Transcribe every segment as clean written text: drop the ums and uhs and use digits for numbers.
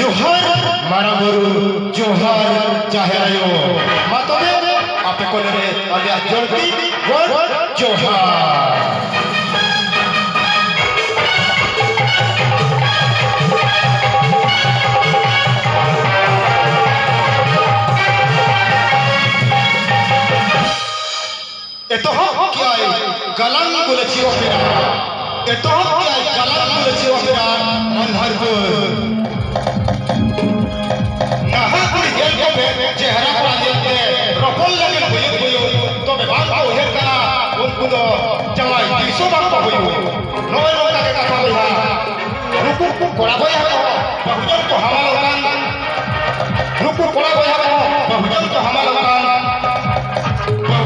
जोहार मारा गुरु जोहार चाहे मतबे आपे को ले आगे जल्दी वर जोहार itu क्या है गलांग बोले चिरो पेरा itu क्या है गलांग बोले चिरो पेरा मनहरपुर nah kur hel ko be chehra ko ajete rofol lage boyo to be bang ko hel kana unku do jawai diso bang ko boyo noy no ta ka ko ha ruku kora boy ha bahujan to hamal kan ruku kora boy ha bahujan to hamal kan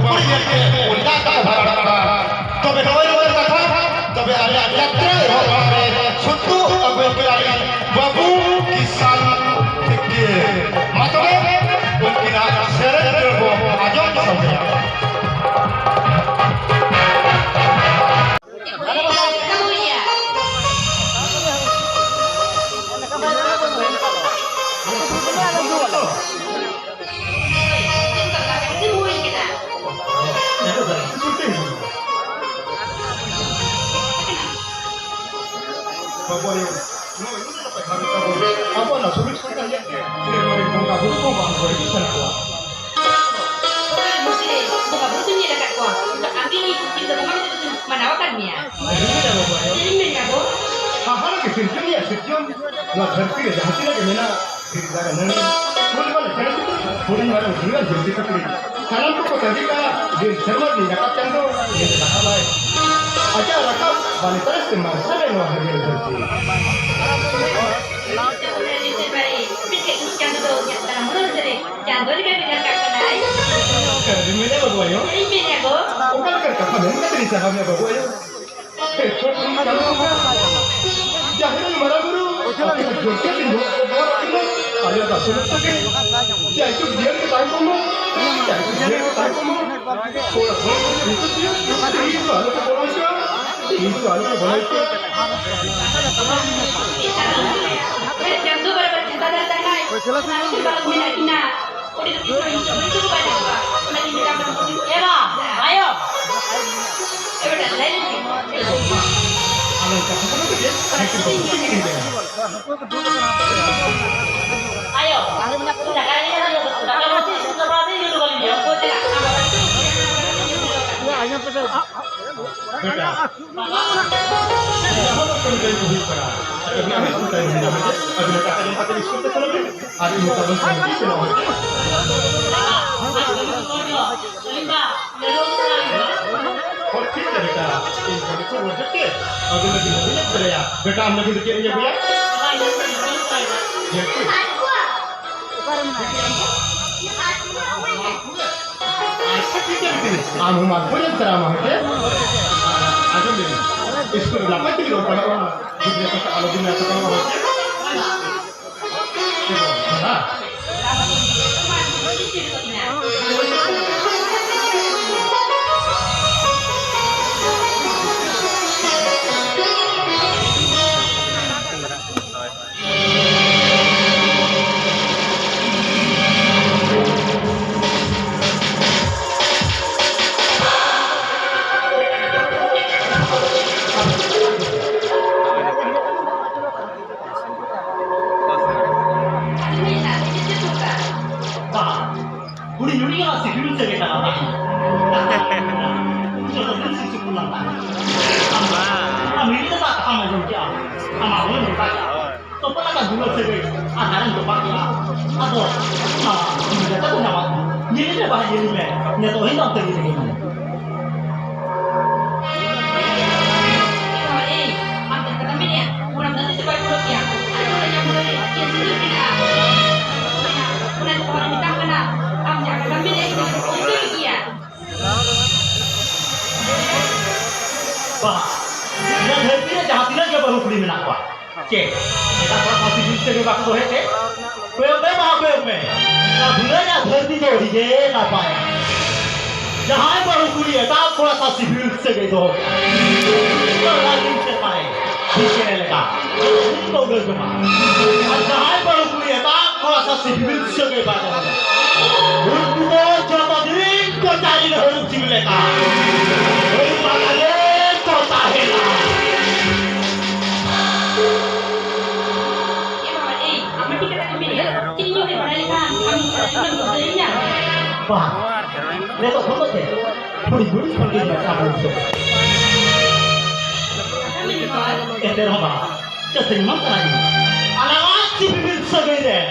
kur hel ke ulda ka bharata to be noy no ta ka to be ale yatra ho pare chuttu abe ke ali babu kisan मतलब उनकी शरद को आजम समझा apa nak sulit sekali ya dari muka buku bang boleh bisa kuat mesti buka buku ni dekat kuat nanti kita mana akan ni ya ini ya bu hal ke sirjun ya sirjun lah धरती है जहाँ से लगे ना फिर जाकर नहीं बोल वाले चले बोलने वाले उधर जल्दी पकड़ी सालन को तभी का ये शर्मा जी रखा चंदो ये रखा भाई अच्छा रखा वाले तरह से मार चले वो है ये धरती Dimana bawa yo? Ini ya bu. Bukan kerja kamu kan tadi sahamnya bawa yo. Jangan marah guru. Jodoh itu ada tak sulit tu kan? Ya itu dia ke tahu kamu. Ya itu dia ke tahu kamu. Orang itu dia. Itu ada ke bola itu. Itu ada ke bola itu. Jam tu berapa cinta datang naik. Nanti baru minat ina. Udah itu banyak apa? Nanti kita berapa? Eva, ayo. Eva dah lain. Ayo. Sudah kali ni ayo. Sudah kali ni sudah berapa ni dulu kali dia. Kau tidak. Ya, hanya pasal. Beda. बेटा हम लोग देखिए ये भैया हम हमारे पूरे तरह में आगे मेरे इसको लापा के लोग पढ़ा हुआ दूसरे को अलग दिन ऐसा करना होता है जहाँ पर कुड़ी है ताप थोड़ा सा सिविल से गई तो लगा ठीक है लगा तो उधर जमा और जहाँ पर kuliah tak kuasa sipil sebagai badan. Untuk jodoh diri kau cari dalam sipil leka. Berbagai kau tahela. Ya Mama, amat kita kami ni. Kini nyo ay maralikan. Kami maralikan berjaya. Wah, lepas foto deh. Budi seperti ini kamu itu. Kami ni Mama. Kenapa? Kesenang lagi. Anak sipil sebagai.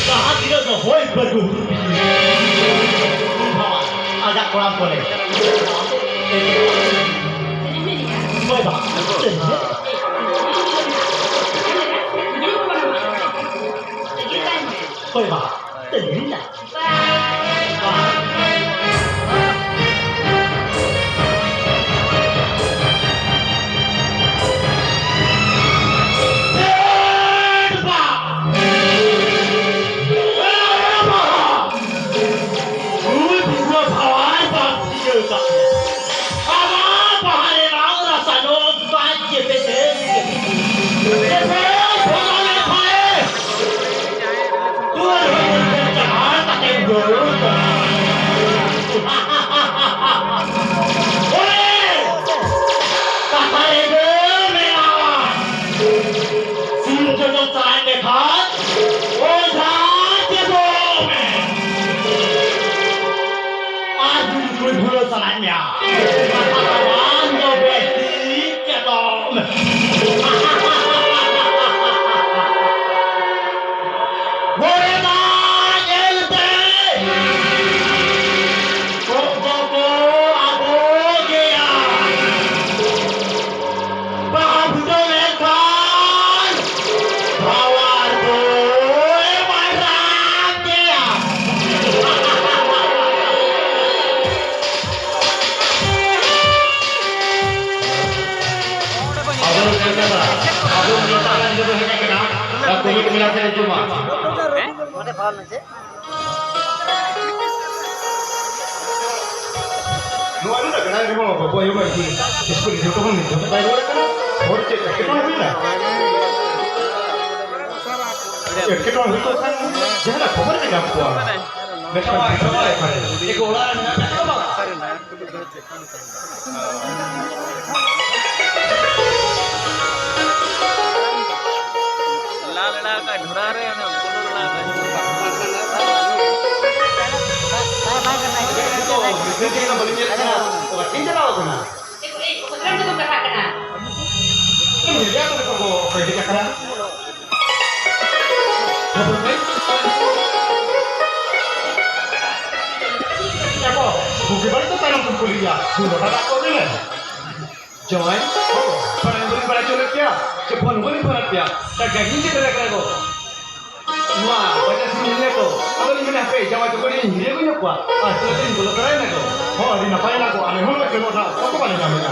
Saat dia terhoi berguru. Ajak kurang boleh. Jadi ni kan. Boleh tak? Jadi apa nama? Jadi kan. Boleh tak? Tidak. No, ada kenal dia mau apa yang baik ini. Sekolah dia tu pun ni. Baik orang kan. Orang cek kita orang bila. Kita orang itu kan jangan khabar ni apa pun. Mereka kita boleh kan. Ekolah nak apa? लाल का ढुरा रहे हैं ना बोलो लाल का Kita boleh jadi kan. Ini jalan apa nak? Kemudian tu berkata kena. Ini dia tu kau pergi ke sana. Siapa? Bukan baru tu tanam pun kuliah. Sudah tak kau ni. Jangan. Pada beri pada culik dia. Cepat beri pada dia. Tak gaji je dah kau. Wah, baca sini ni tu. Kalau ni mana pe, jangan tu beri ni dia punya kuat. Ah, tu ni boleh kerai nak tu. Oh, di nak payah aku. Ane hulu ke mana? Apa mana namanya?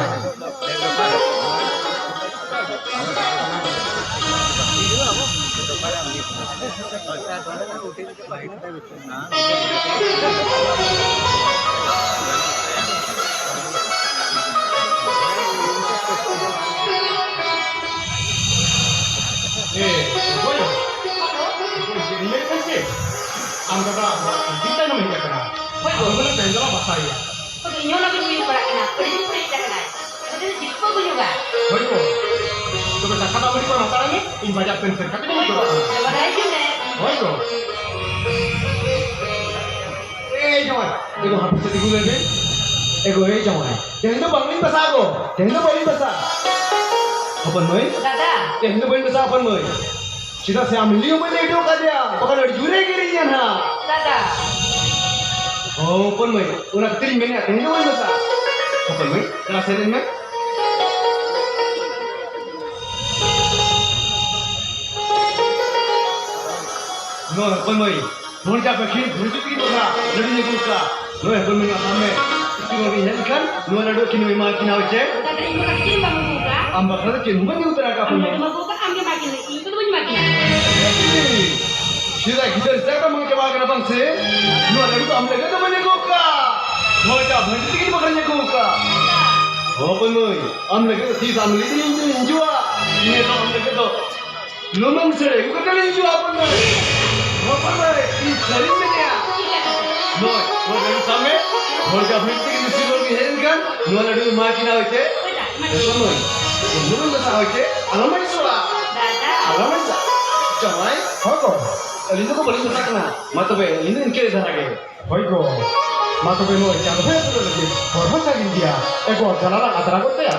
Boyo. Ini kan ke? Anda dah kita nama ini kena. Boyo, mana tenda lah bahasa ya. Kau tu nyola pun punya berak kena. Kau ni pun tidak kena. Kau tu jippo pun juga. Boyo. Tu kita kata beri kau nak ni? Ini banyak pensel. Kata ni tu. Lepas itu ni. Boyo. Jangan. Ego habis tadi gula ni. Ego jangan. Jangan tu bangin bahasa aku. Jangan tu bangin bahasa. Apa ni? Dada. Jangan tu bangin bahasa apa ni? Cita saya ambil liu boleh itu kadia. Pakai ada jure kiri ni na. Dada. Oh, apa ni? Orang kiri ni ada. Jangan tu bangin bahasa. Apa ni? Kalau saya ni. No, apa ni? Mohon jangan pergi. Berhenti pergi mana? Jadi ni buka. No, apa ni? Apa ni? Kini ni kan? No, ada kini memang kini awak. Dada ini nak kiri bangun buka. Amba kalau kini bukan itu terangkap Ambil ni. rumah buka ambil makin. Itu tu pun makin. Sudah kita sekarang mencoba kenapa sih? No, ada itu ambil kita mana buka. Mohon jangan berhenti pergi makannya buka. Oh, apa ni? Ambil kita sih ambil ini jual. Ini tu ambil kita. Lomang sere, bukan kalian jual apa nih? Apa nih? Ini sering nih ya. Noy, dari sampai, harga beli ini sih lagi hen kan? Noy ada di rumah kita aja. Betul noy. Noy masa aja. Alamat soal. Alamat sah. Jamai. Hogo. Ini tuh boleh masak na. Mata be, ini inkir sana ke. Hogo. Mata beno jangan saya sudah lagi. Hormat India. Ego jalan antara kota ya.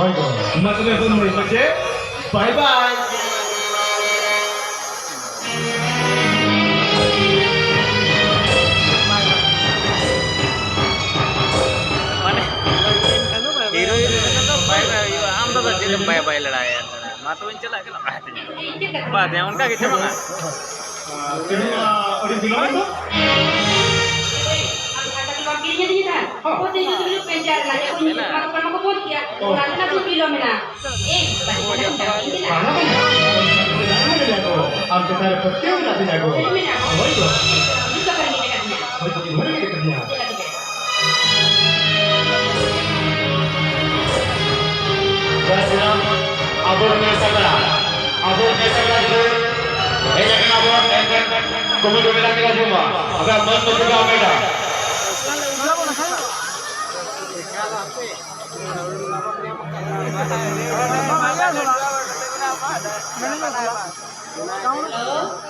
Hogo. Mata be pun mulai macam. Bye bye. माने hero heroine तो भाई भाई हम तो जिले भाई भाई लड़ाया माँ तो इन चला के बात है उनका कितना मंगा Ini orang bilang itu. Karena kan hampir saya percaya nanti jago. Hogo. Hogo gimana kita kerja? Abor में सकला जो ये लेकिन abor कोमिडो में लगे जुमा अगर मन तो जुगा बेटा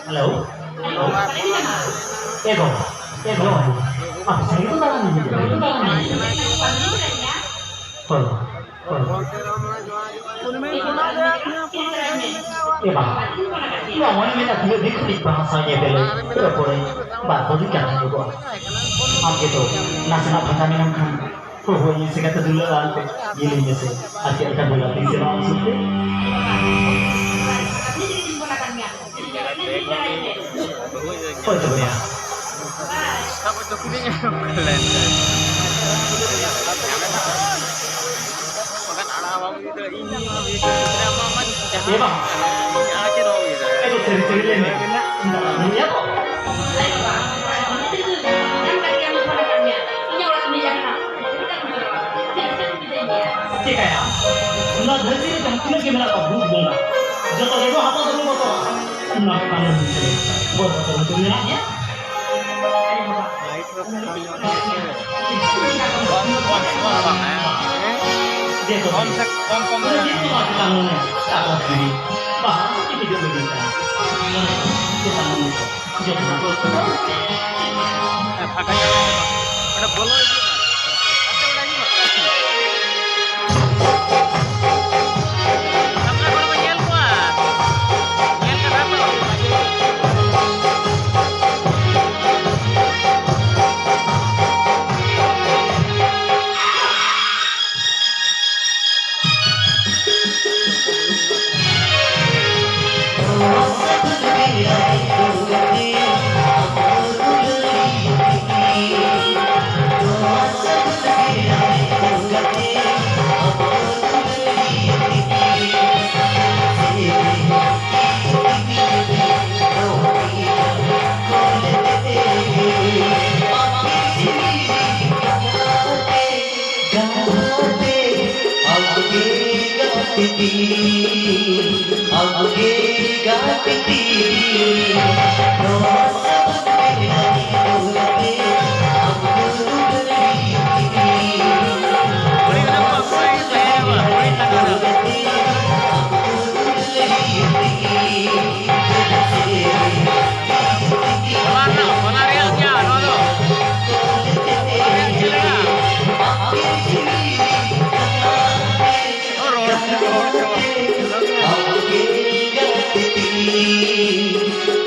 Halo. Ego. Ah, saya itu tangan ini. Iya, mau minta dia dikit bahasanya beli, udah boleh, baru jangan juga. Am gitu, nasi nak pertandingan kan, ini sekitar dulu lantai, gilinya sih, asyik akan berlatih sih maksudnya. Oh coba ya. apa tuh kulinya kalian makan anak itu ini drama man Iya bang. ini akhir gitu Itu ceri-ceri ini. Iya kok. Cik ya. Nah dari ini kan kita gimana kau bunga. Jatuh itu apa dulu kau? Nah kalau gitu, buat betul ya. Dia tuh konsep itu masih tangannya tak berdiri. Bahkan itu juga begitu. Kita menunggu. Dia tuh ada bola itu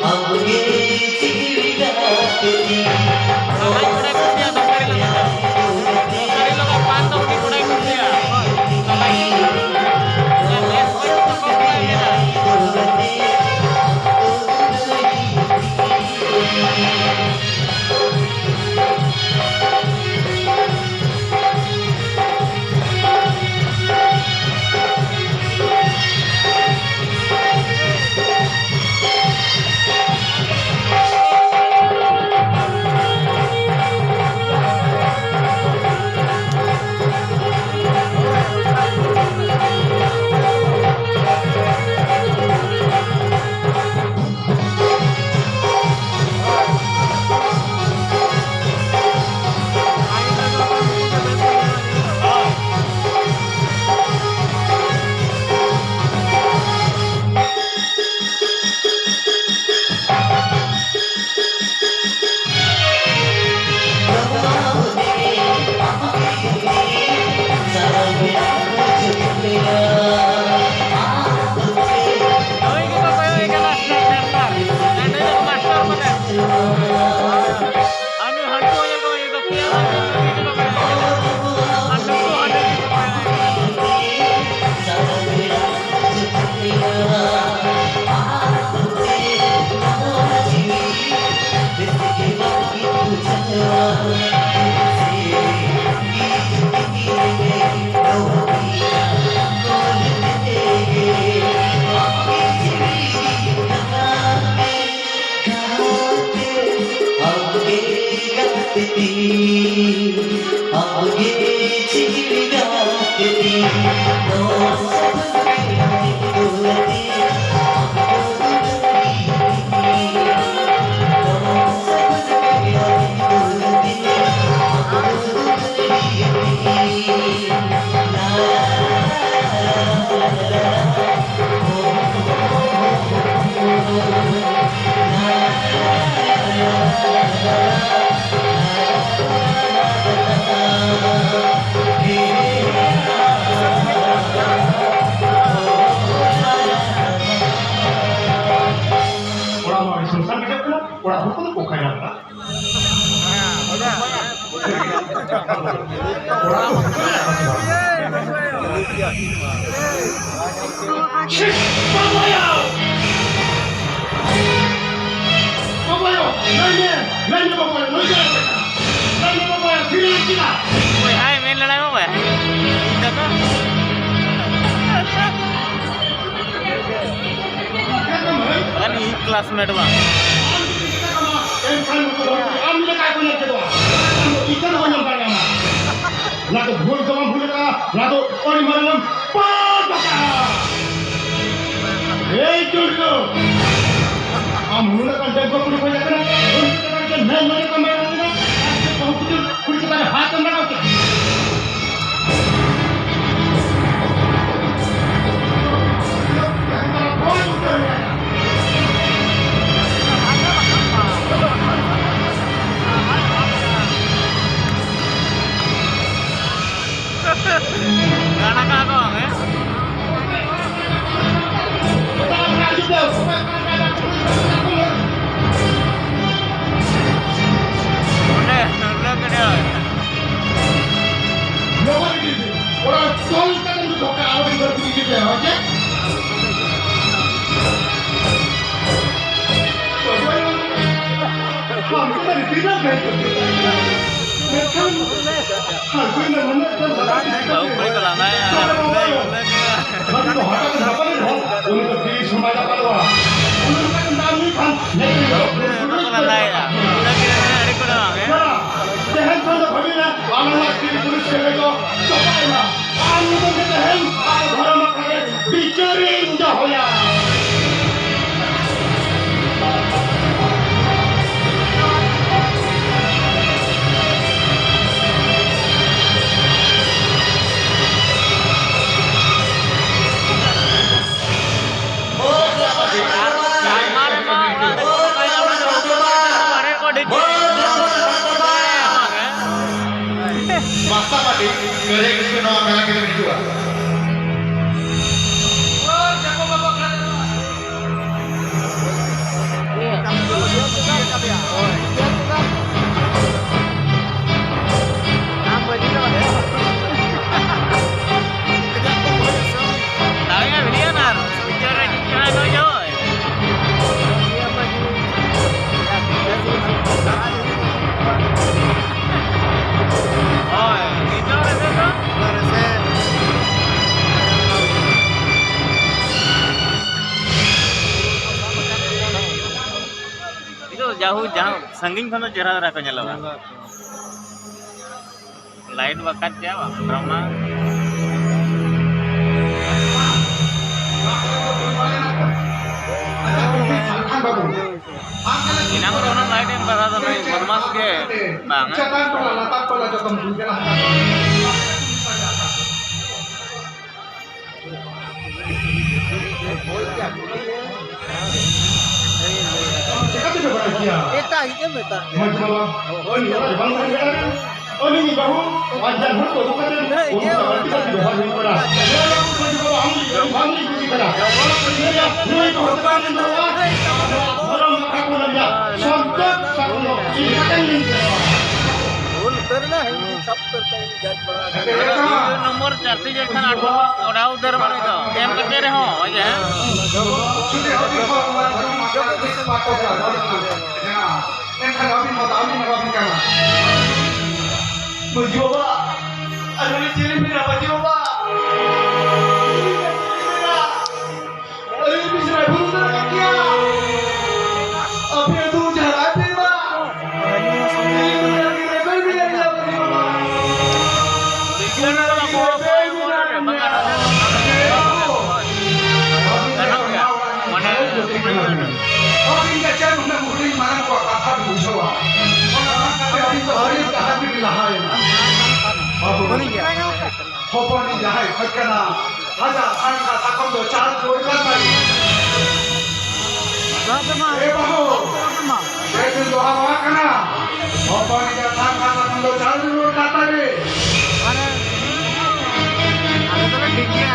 I'll pun kok kayak apa? Shit, Babayo! Babayo, nanya Babayo, nanya Babayo, bilang kita. Woi, hai main lelai apa ya? Tidak kan? Kan ikhlas med bang. ना तो भूल जमा भूलेगा ना तो और मरम पार जोड़ो हम हुन का डेगो पुरी को जाकर उनके के मैं मरे का मैं रहूंगा बहुत कुछ पुरी के हाथ में लगाओ Ganak ako eh. Udah gede. orang tol kan itu doka awal berpikir dia, oke? Kamu kan tidak begitu. Bau beli ke lantai. Masa tadi dari itu nama merah kita berdua. jauh sanging kono cerah ko nyala lain bakat jawa drama inang rono lain yang berada di bermas ke bang Eta itu beta. Oh ini bahu wajan hut itu kan nomor 4 जैसा उड़ा उधर बने तो M करते रहो वजह mencoba ada di sini berapa coba ini bisa berusaha kia apa itu jalan apa ini benar benar benar Hoponi jahai khakana haja sanka sakamdo chal koikan bai e bahu jesin doha wakana hoponi ja sanka sakamdo chal kata be Ada tuh diknya.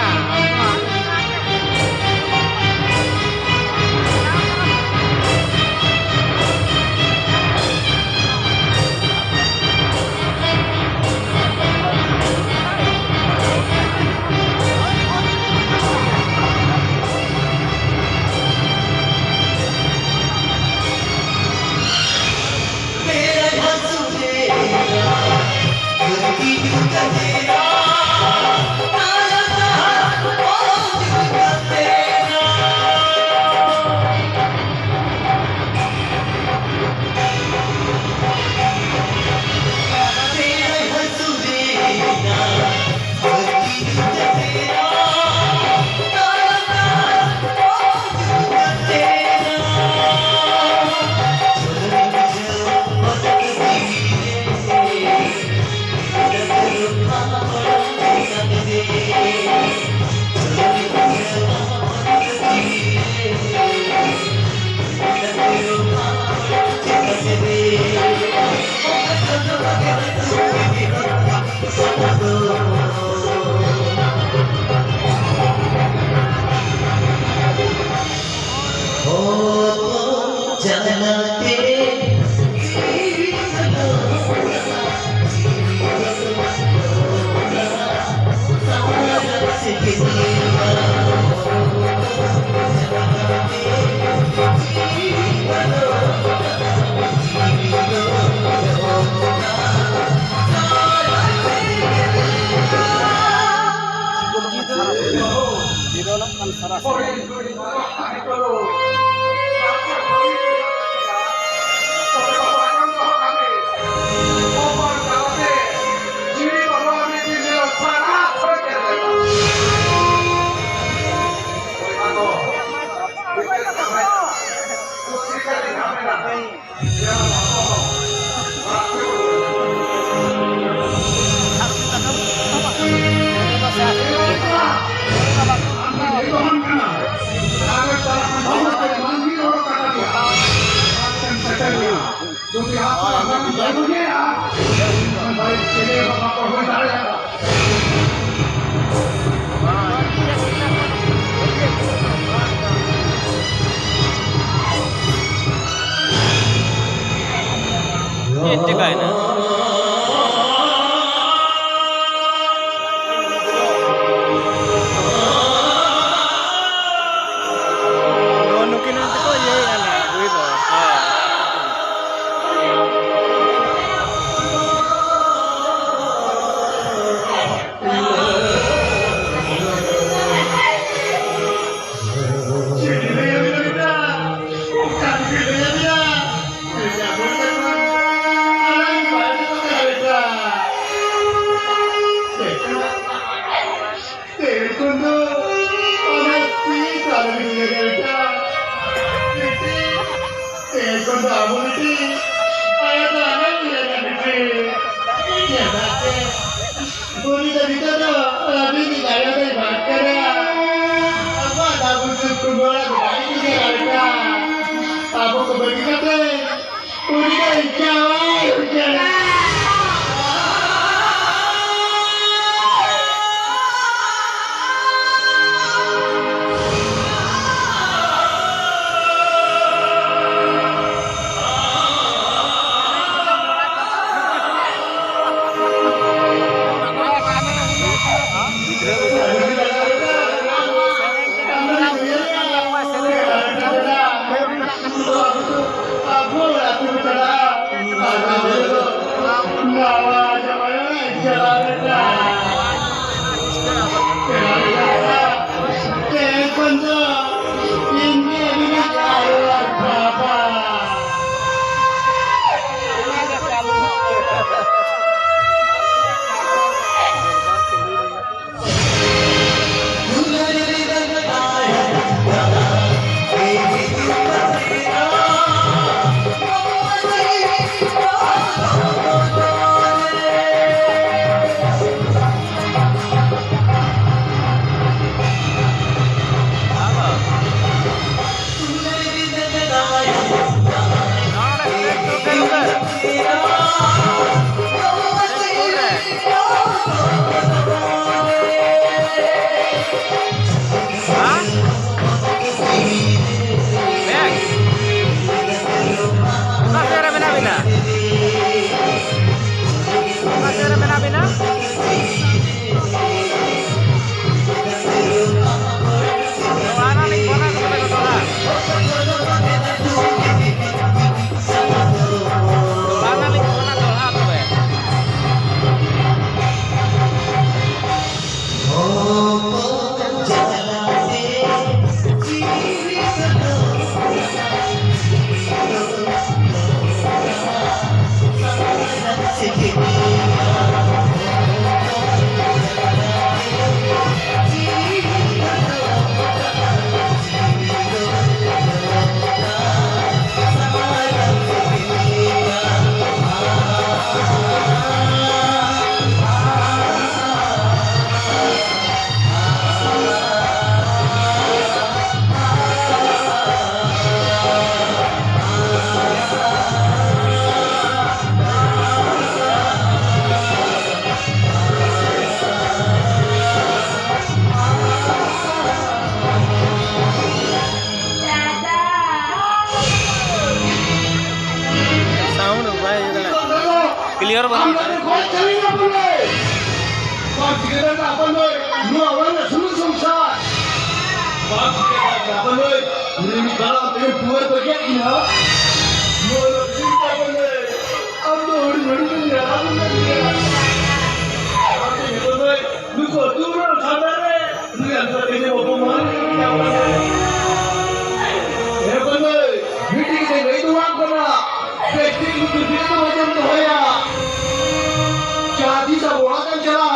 येते काय ना निवडणुकीनंतर तो येईल ना Aku kebagian deh, udah jauh. Aku चलेगा बोले बाप जिगरा का अपन होय नु आवाज सुन संसार बाप जिगरा का अपन होय नु बाला ते पुअर तो क्या की ना नो नो चिंता अपन होय अब तो हड़ी हड़ी तो यार अब तो होय नु को दूर खाना रे नु अंदर तेरे वो मान क्या बोले हे अपन होय मीटिंग से गई तो आप करना व्यक्ति को कितने तो वजन तो होया चादी सा बोला kan चला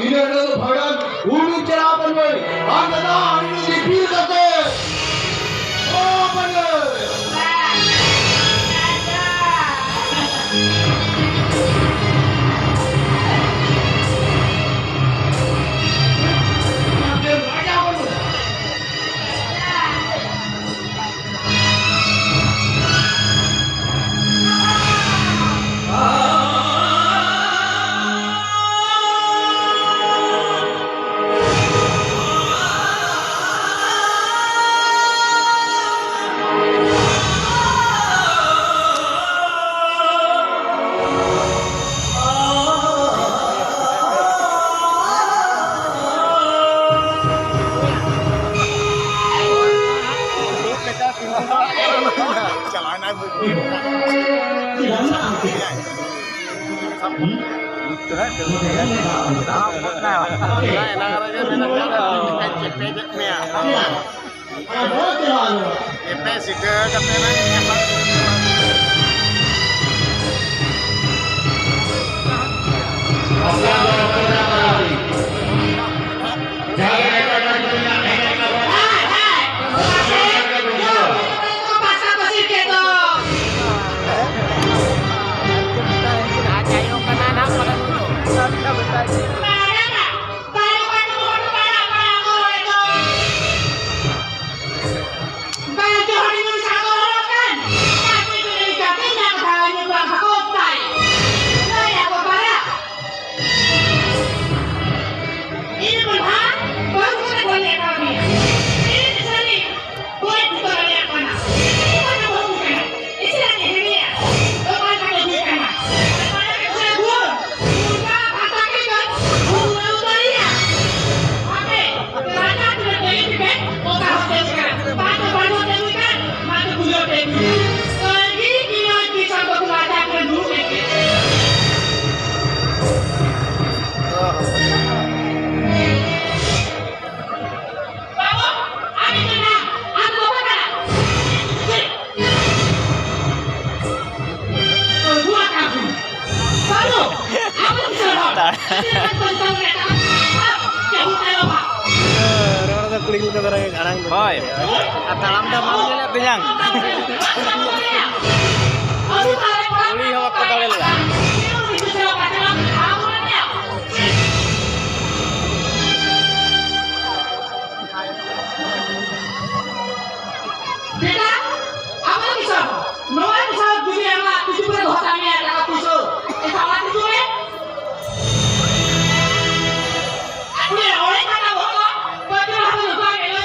इन्हें तो भगवान उन्हें चला अपन में हम ना इन्हें दिखी करते ओ अपन Hoy, atalam dah malu lihat kenyang. Uli hawak kota lela. Beda, apa bisa? Noah bisa juga yang lah, tujuh puluh hotelnya ada tujuh. Sama tujuh ya? Aku ya orang kata bohong, betul harus lupa ya.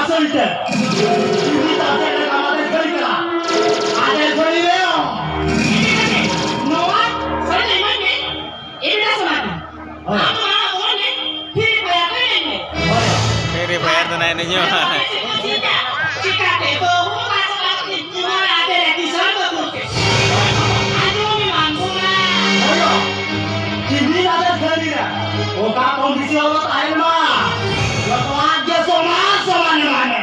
solite. Kita ada kamar kali kala. Ada kali leo. Noah, saya ni mana? Ini dah sama. Apa mana orang ni? Pilih bayar kan ni? Kiri bayar tunai ni nyo. Jika tebo, rumah sekarang ni cuma ada di sana tu. Aduh, memang lah. Ayo. Ini ada kali dah. Oka kondisi awak air mah. Lepas aja sama ni mana.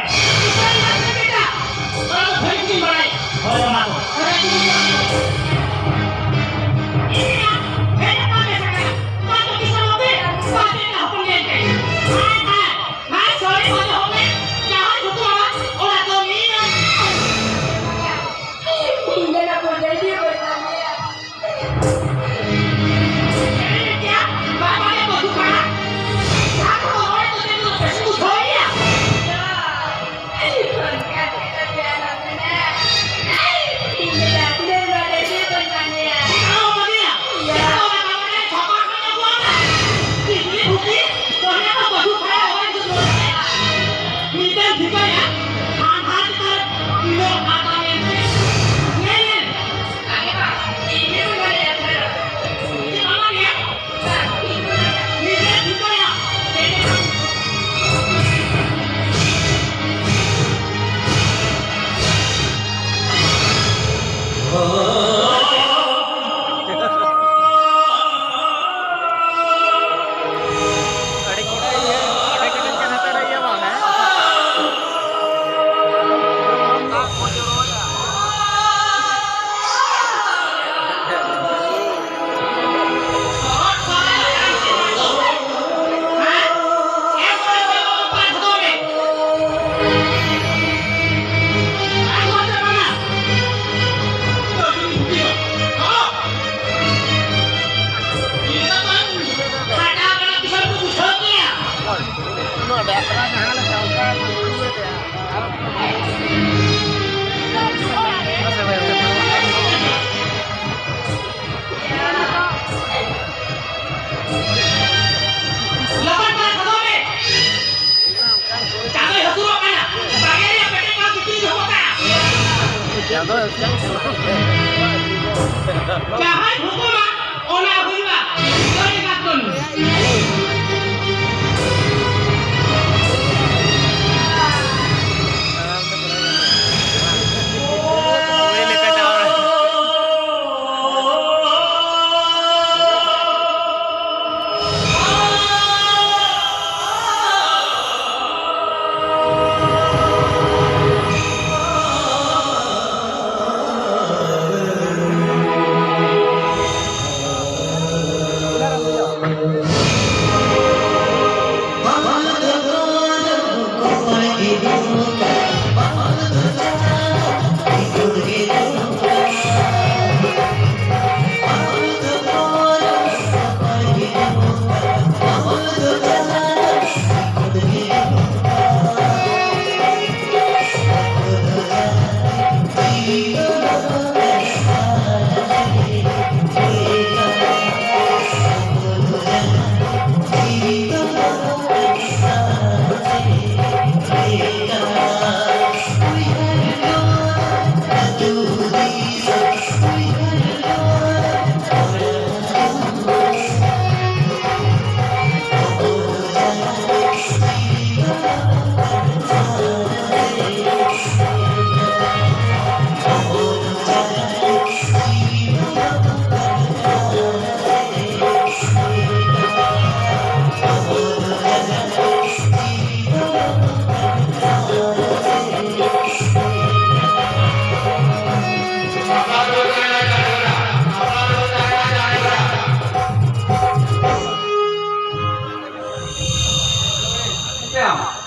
Kalau berhenti baik. Ayo masuk. Jangan hukum olah hukum. Sorry Kapten.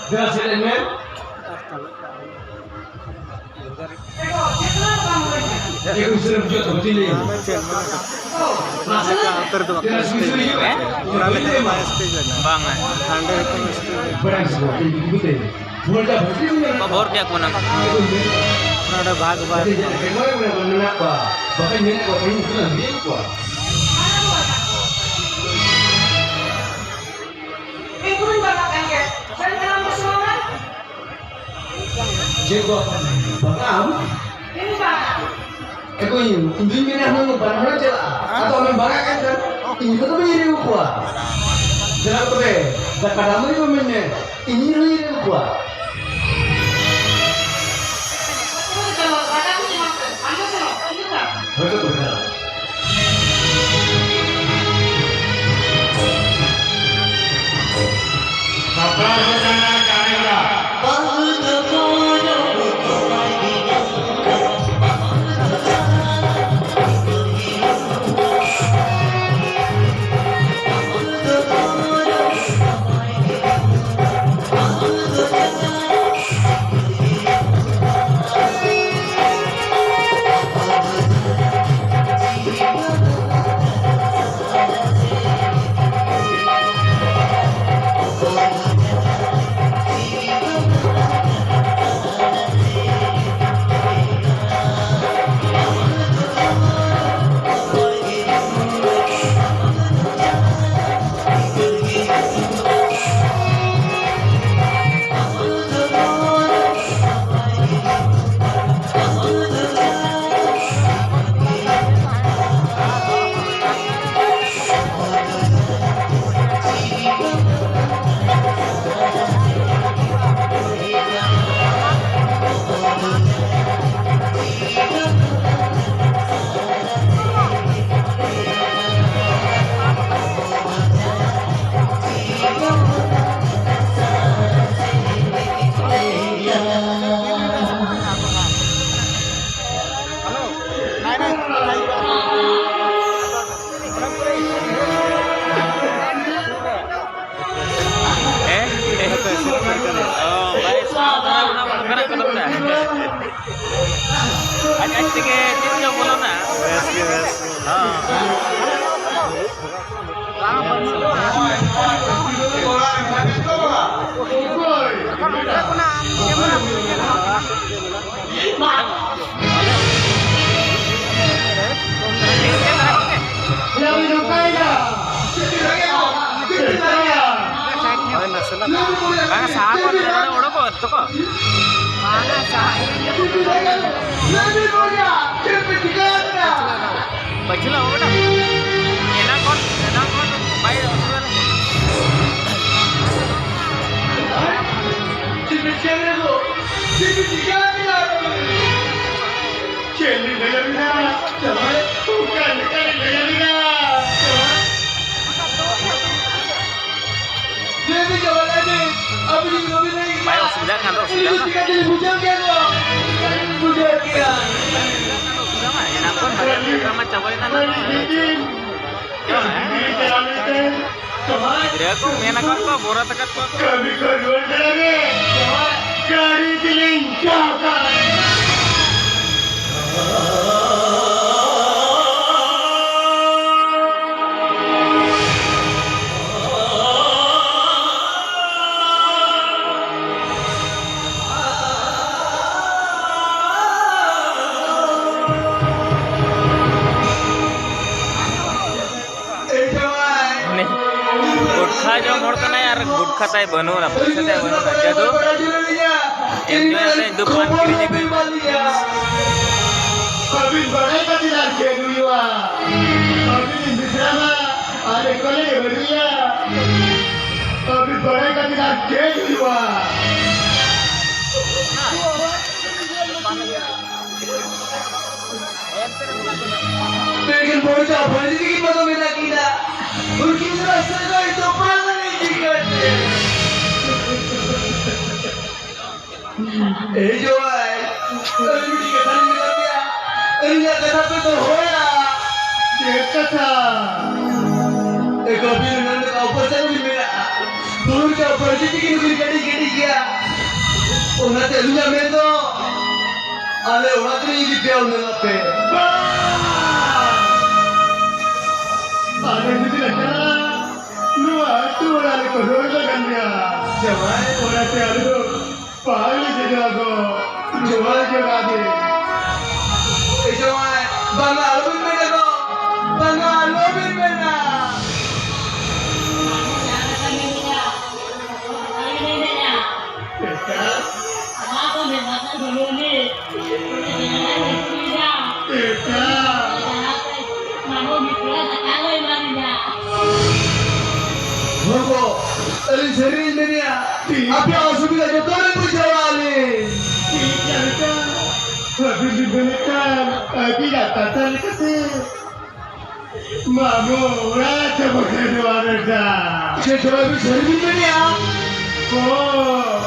Jelas ya, men? Aku sudah buat betul ini. Pabor क्या कोना Ada भाग भाग bahkan ini kok ini bukan dia kok. Jenggot bangam. Ini Pak. Eko ini minah nang banana jela. Atau membangan kan? Ini tuh begini gua. Jelas tuh be. Kadang itu minah. Ini gua. Kalau ada aku cuma anda sih, ini tak. Betul betul. Kapal bencana kamera. Oh, baik. Sekarang ketemu dah. Ajak sikit, kita boleh nak. Yes. Bang sahabat ada orang kok, toko. Mana sahabat? Baju lah, udah. Enak kon, baik sudah. Baik, sudah kan, sudah mah. Sudah mah, enak kon, bagian sama cawain anak. Jadi aku enak kon, borat tekat kon. Kami kedua lagi. Dari dilingkakan. गुटखा जो मोड़ता ना यार गुटखा ताई बनो ना पैसा ताई बनो ना जदो एंजॉय ताई दुकान की नहीं कोई कभी बड़े का दिलार के दुआ कभी दूसरा में आले कोले बढ़िया कभी बड़े का दिलार के दुआ लेकिन बोझा भरी की पता में ना कीड़ा उनकी रास्ते का तो पाला नहीं दिखते ए जो है अभी की कथा नहीं कर दिया इनका कथा पे तो होया ये कथा एक अभी उन्होंने का ऊपर से भी मेरा दूर का परिस्थिति की कोई गड़ी किया उन्हें तेलुगा में तो आले उन्हें तो नहीं दिखा उन्हें पे आले मुझे लगता नुआ तू वाले को रोड लगन दिया जवान और ऐसे आलू पागल जगह को जवान जगह दे जवान बंगाल में देखो बंगाल में ना Bago, alin sering niya. Apa asubila jotore mo jawali. Habis diberikan, tidak tatal kasi. Mamo, raja bekerja ada. Saya coba sering niya. Oh,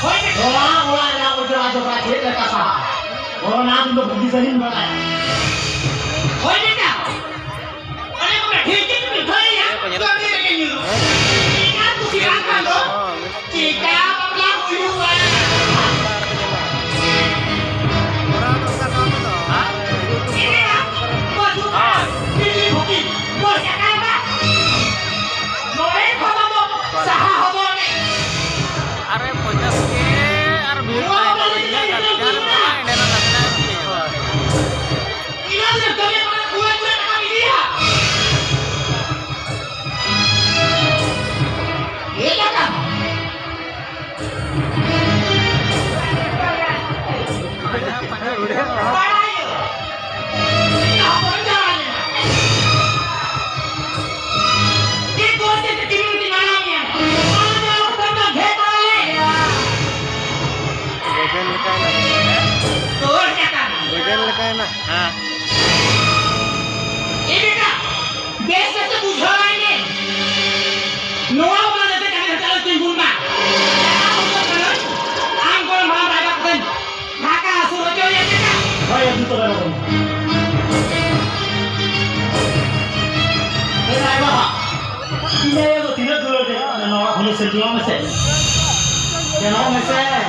Orang yang berjalan kaki mereka sah. Orang yang untuk bisa ini mana? Are punya sih, are biru lainnya kan jangan main dan Nah, Saya itu dah orang. Kenapa Pak? Ini yang tu tidak dulu deh. Nama kalau sejual mesej. Kenapa mesej?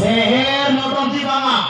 Leher nonton di bawah.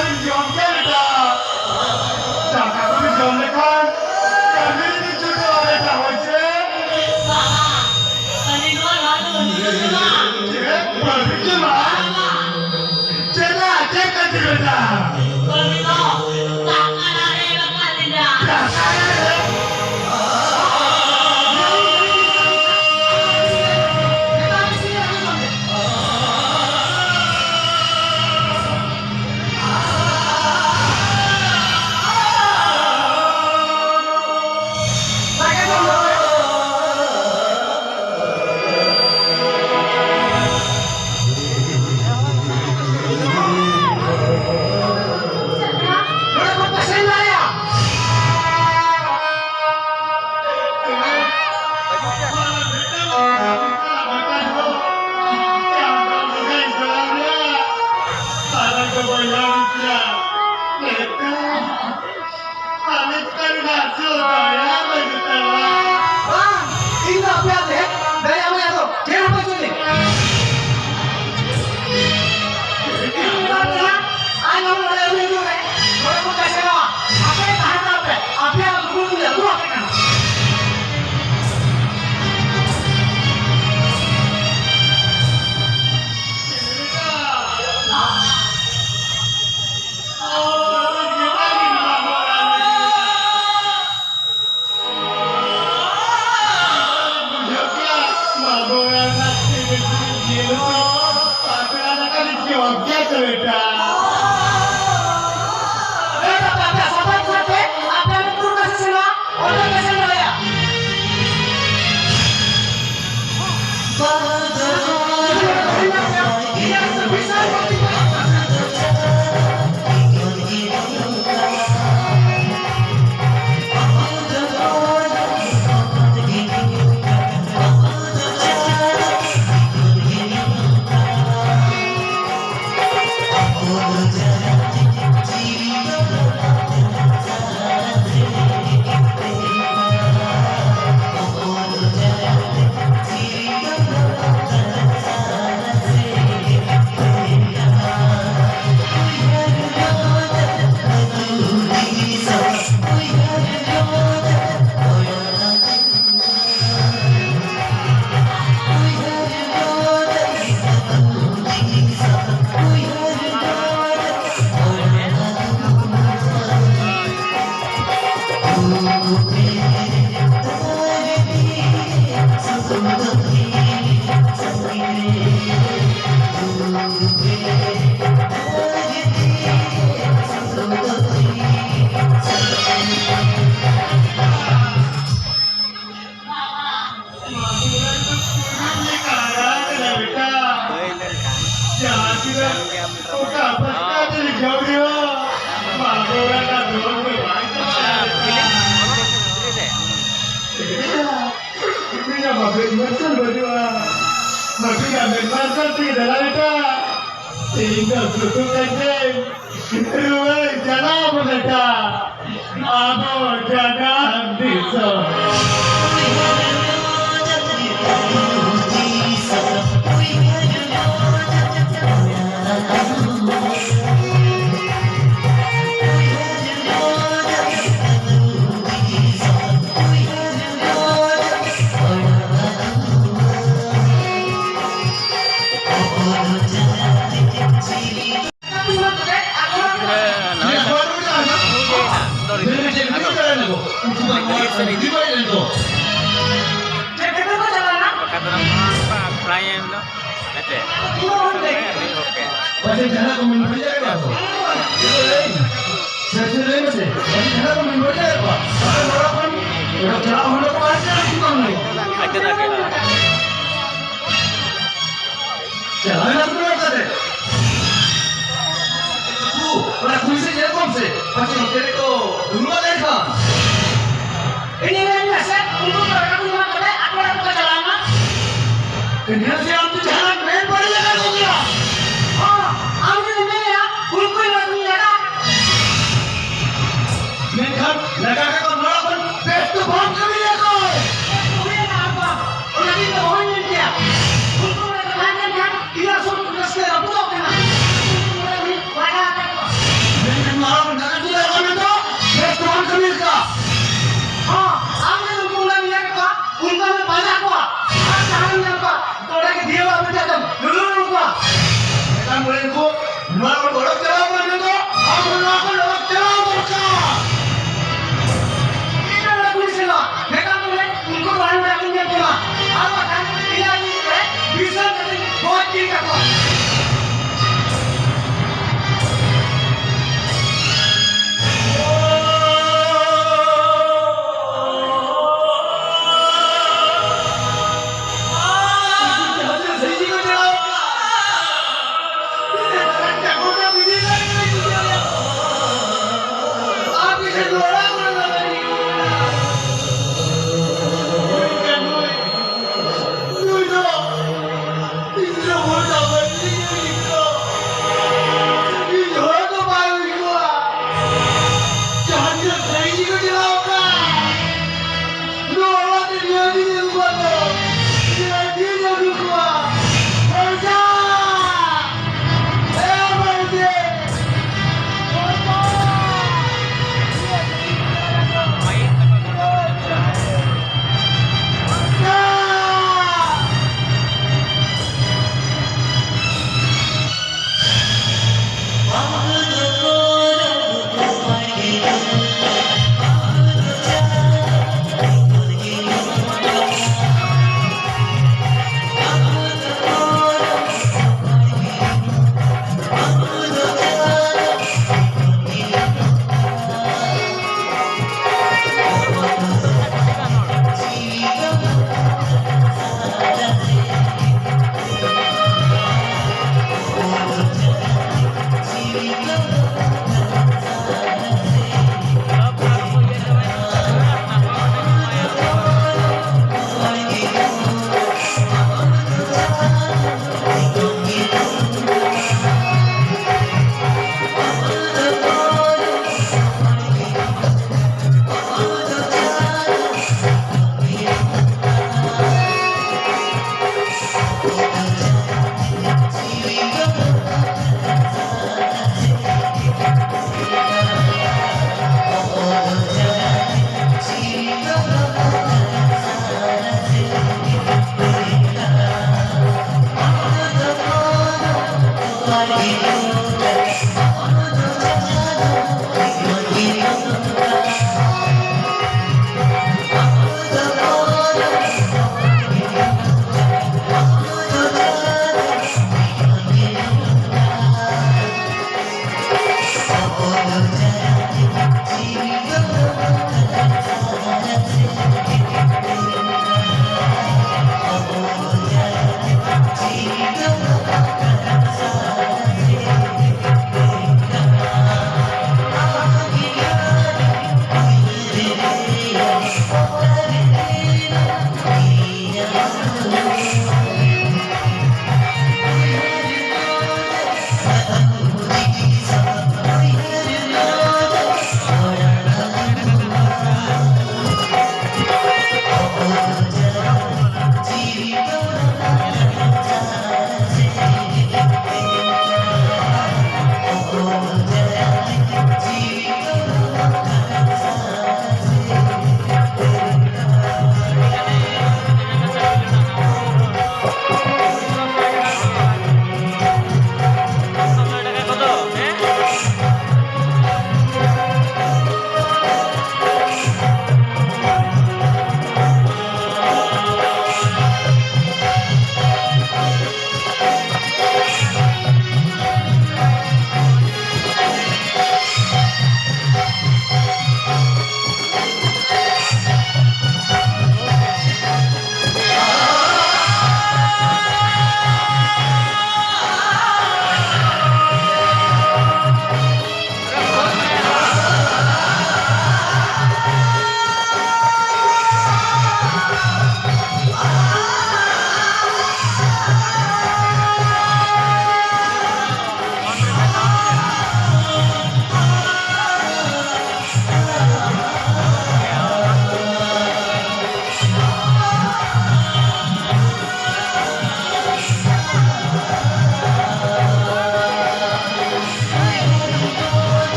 kami jom kita. Dapat kami jom lekan. Kami ini juga ada tahu je. Berfikir mah. Cina cek cerita.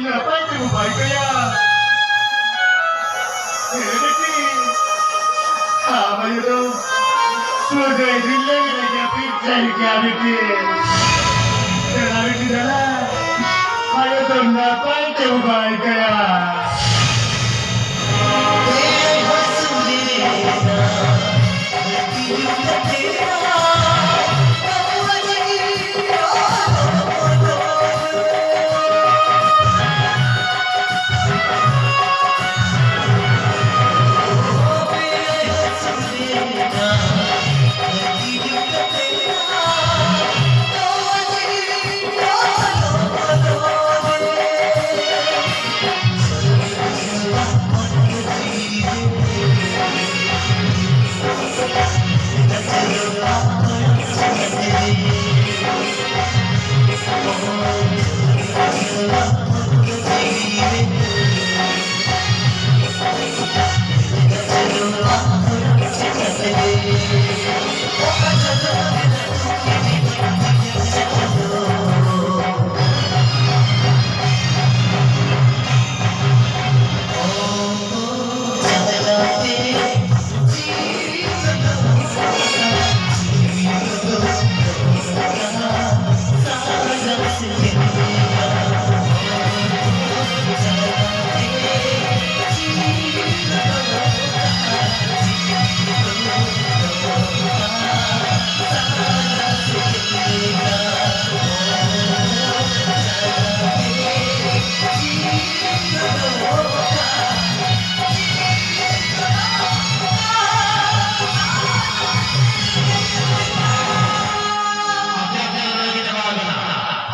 Apa itu baik ya? Ini apa itu? Sudah hilang lagi pizza क्या bikin? Terlalu di dalam. Ayo dong, apa itu baik ya?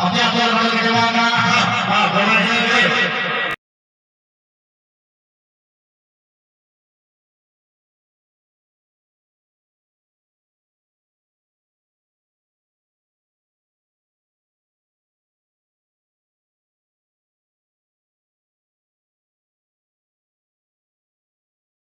Apa yang kita lakukan?